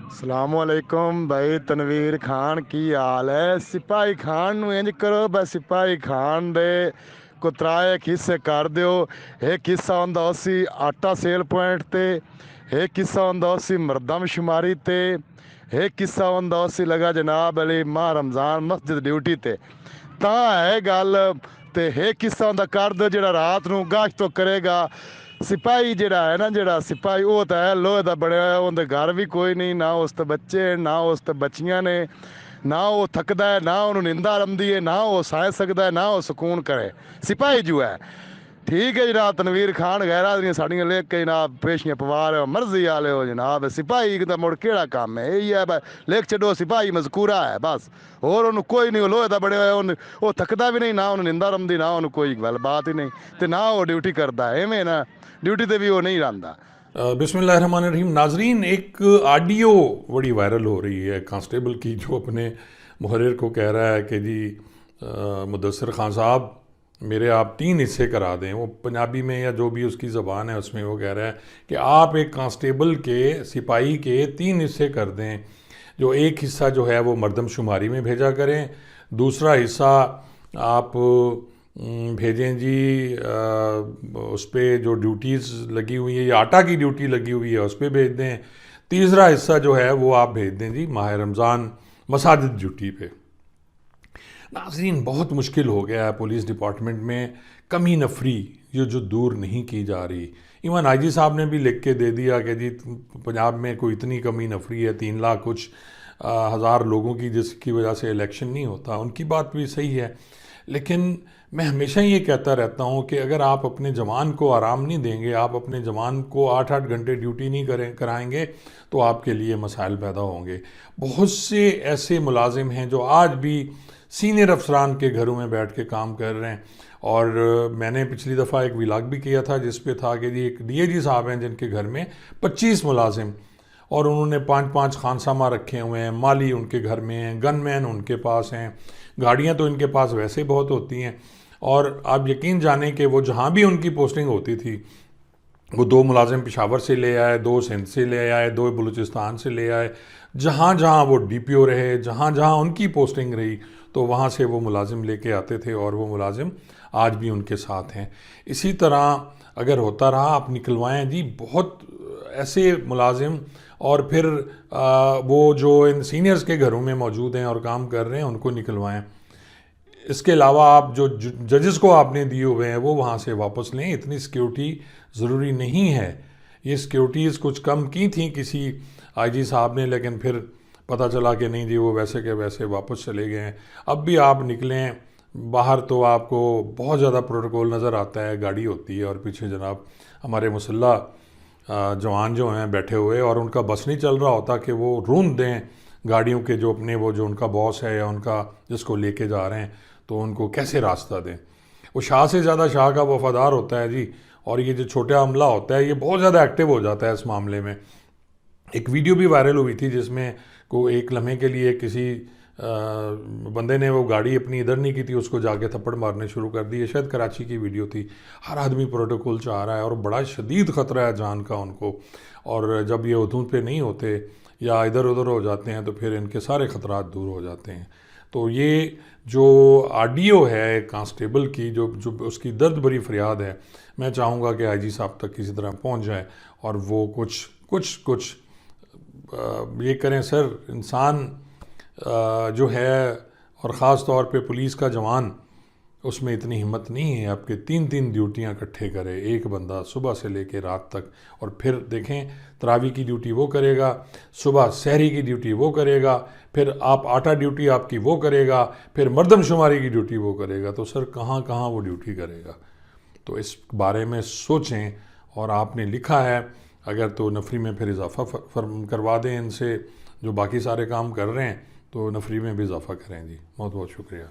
सलामुअलैकुम भाई तनवीर खान की हाल है। सिपाही खान ਨੂੰ ਇੰਜ ਕਰੋ ਬਸ ਸਿਪਾਹੀ ਖਾਨ ਦੇ ਕੁਤਰਾਏ ਇੱਕ ਹਿੱਸੇ ਕਰ ਦਿਓ। ਇੱਕ ਹਿੱਸਾ ਹੁੰਦਾ ਸੀ ਆਟਾ ਸੇਲ ਪੁਆਇੰਟ ਤੇ, ਇੱਕ ਹਿੱਸਾ ਹੁੰਦਾ ਸੀ ਮਰਦਮਸ਼ੁਮਾਰੀ ਤੇ, ਇੱਕ ਹਿੱਸਾ ਹੁੰਦਾ ਸੀ ਲਗਾ ਜਨਾਬ ਅਲੀ ਮਾਹ ਰਮਜ਼ਾਨ ਮਸਜਿਦ ਡਿਊਟੀ ਤੇ। ਤਾਂ ਹੈ ਗੱਲ। ਤੇ ਇੱਕ ਹਿੱਸਾ ਹੁੰਦਾ ਕਰ ਦਿਓ ਜਿਹੜਾ ਰਾਤ ਨੂੰ ਗਾਸ਼ ਤੋਂ ਕਰੇਗਾ। ਸਿਪਾਹੀ ਜਿਹੜਾ ਹੈ ਨਾ, ਜਿਹੜਾ ਸਿਪਾਹੀ ਉਹ ਤਾਂ ਹੈ ਲੋਹੇ ਦਾ ਬਣਿਆ ਹੋਇਆ, ਉਹਦੇ ਘਰ ਵੀ ਕੋਈ ਨਹੀਂ, ਨਾ ਉਸ ਤੇ ਬੱਚੇ ਨਾ ਉਸ ਤੇ ਬੱਚੀਆਂ ਨੇ, ਨਾ ਉਹ ਥੱਕਦਾ ਹੈ, ਨਾ ਉਹਨੂੰ ਨਿੰਦਾ ਆਉਂਦੀ ਹੈ, ਨਾ ਉਹ ਸਹਿ ਸਕਦਾ ਹੈ, ਨਾ ਉਹ ਸਕੂਨ ਕਰੇ। ਸਿਪਾਹੀ ਜੋ ਹੈ ठीक है जनाब। तनवीर खान गैरा दियां साड़ियां लिख के जनाब पेशियां पवा रहे हो, मर्जी आले हो जनाब। सिपाही का मुड़ केड़ा काम है, यही है लिख छो सिपाही मजकूरा है बस। और उन्होंने कोई नहीं, लोहे का बने हुए वो थकदा भी नहीं, ना उन्होंने निंदा रमदी, ना उन्होंने कोई गल बात ही नहीं, तो ना वो ड्यूटी करता है इवें ना, ड्यूटी ते भी वो नहीं रहा। बिस्मिल्लाहिर्रहमानिर्रहीम। नाजरीन, एक ऑडियो बड़ी वायरल हो रही है कांस्टेबल की, जो अपने मुहर्रिर को कह रहा है कि जी मुदस्सिर खान साहब मेरे आप 3 हिस्से करा दें। वो पंजाबी में या जो भी उसकी ज़बान है उसमें वो कह रहा है कि आप एक कांस्टेबल के, सिपाही के 3 हिस्से कर दें। जो एक हिस्सा जो है वो मर्दमशुमारी में भेजा करें, दूसरा हिस्सा आप भेजें जी उस पर जो ड्यूटीज़ लगी हुई है या आटा की ड्यूटी लगी हुई है उस पर भेज दें। तीसरा हिस्सा जो है वो आप भेज दें जी माह रमज़ान मसाजिद ड्यूटी पे। नाज़रीन, बहुत मुश्किल हो गया है पुलिस डिपार्टमेंट में कमी नफरी जो दूर नहीं की जा रही। इवन आईजी साहब ने भी लिख के दे दिया कि जी पंजाब में कोई इतनी कमी नफरी है, 3 लाख कुछ हज़ार लोगों की, जिसकी वजह से इलेक्शन नहीं होता। उनकी बात भी सही है, लेकिन मैं हमेशा ये कहता रहता हूँ कि अगर आप अपने जवान को आराम नहीं देंगे, आप अपने जवान को 8-8 घंटे ड्यूटी नहीं कराएंगे, तो आपके लिए मसाइल पैदा होंगे। बहुत से ऐसे मुलाजिम हैं जो आज भी सीनियर अफसरान के घरों में बैठ के काम कर रहे हैं। और मैंने पिछली दफ़ा एक व्लॉग भी किया था जिस पे था कि जी एक डीएजी साहब हैं जिनके घर में 25 मुलाजिम, और उन्होंने 5-5 खानसामा रखे हुए हैं, माली उनके घर में हैं, गनमैन उनके पास हैं, गाड़ियाँ तो इनके पास वैसे बहुत होती हैं। और आप यकीन जानें कि वो जहाँ भी उनकी पोस्टिंग होती थी, वो 2 मुलाजिम पेशावर से ले आए, 2 सिंध से ले आए, 2 बलूचिस्तान से ले आए। जहाँ जहाँ वो डीपीओ रहे, जहाँ जहाँ उनकी पोस्टिंग रही, तो वहाँ से वो मुलाजिम लेके आते थे, और वो मुलाजिम आज भी उनके साथ हैं। इसी तरह अगर होता रहा, आप निकलवाएं जी बहुत ऐसे मुलाजिम, और फिर वो जो इन सीनियर्स के घरों में मौजूद हैं और काम कर रहे हैं उनको निकलवाएं। इसके अलावा आप जो जजेस को आपने दिए हुए हैं वो वहाँ से वापस लें। इतनी सिक्योरिटी ज़रूरी नहीं है। ये सिक्योरिटीज़ कुछ कम की थी किसी आईजी साहब ने, लेकिन फिर पता चला कि नहीं जी वो वैसे के वैसे वापस चले गए हैं। अब भी आप निकलें बाहर तो आपको बहुत ज़्यादा प्रोटोकॉल नज़र आता है। गाड़ी होती है और पीछे जनाब हमारे मुसल्ला जवान जो हैं बैठे हुए, और उनका बस नहीं चल रहा होता कि वो रूंद दें गाड़ियों के जो अपने वो जो उनका बॉस है या उनका जिसको लेके जा रहे हैं, तो उनको कैसे रास्ता दें। वो शाह से ज़्यादा शाह का वफादार होता है जी, और ये जो छोटा अमला होता है ये बहुत ज़्यादा एक्टिव हो जाता है इस मामले में। एक वीडियो भी वायरल हुई थी जिसमें को एक लम्हे के लिए किसी बंदे ने वो गाड़ी अपनी इधर नहीं की थी, उसको जाके थप्पड़ मारने शुरू कर दिए। शायद कराची की वीडियो थी। हर आदमी प्रोटोकॉल चाह रहा है और बड़ा शदीद ख़तरा है जान का उनको, और जब ये हदूद पे नहीं होते या इधर उधर हो जाते हैं तो फिर इनके सारे ख़तरात दूर हो जाते हैं। तो ये जो ऑडियो है कांस्टेबल की, जो उसकी दर्द भरी फरियाद है, मैं चाहूँगा कि आईजी साहब तक किसी तरह पहुँच जाए और वो कुछ ये करें। सर, इंसान जो है, और ख़ास तौर पे पुलिस का जवान, उसमें इतनी हिम्मत नहीं है आपके 3-3 ड्यूटियाँ इकट्ठे करे एक बंदा सुबह से लेकर रात तक। और फिर देखें, तरावी की ड्यूटी वो करेगा, सुबह सहरी की ड्यूटी वो करेगा, फिर आप आटा ड्यूटी आपकी वो करेगा, फिर मर्दमशुमारी की ड्यूटी वो करेगा। तो सर कहाँ कहाँ वो ड्यूटी करेगा। तो इस बारे में सोचें। और आपने लिखा है अगर तो नफरी में फिर इजाफ़ा करवा दें इनसे, जो बाकी सारे काम कर रहे हैं, तो नफरी में भी इजाफ़ा करें जी। बहुत बहुत शुक्रिया।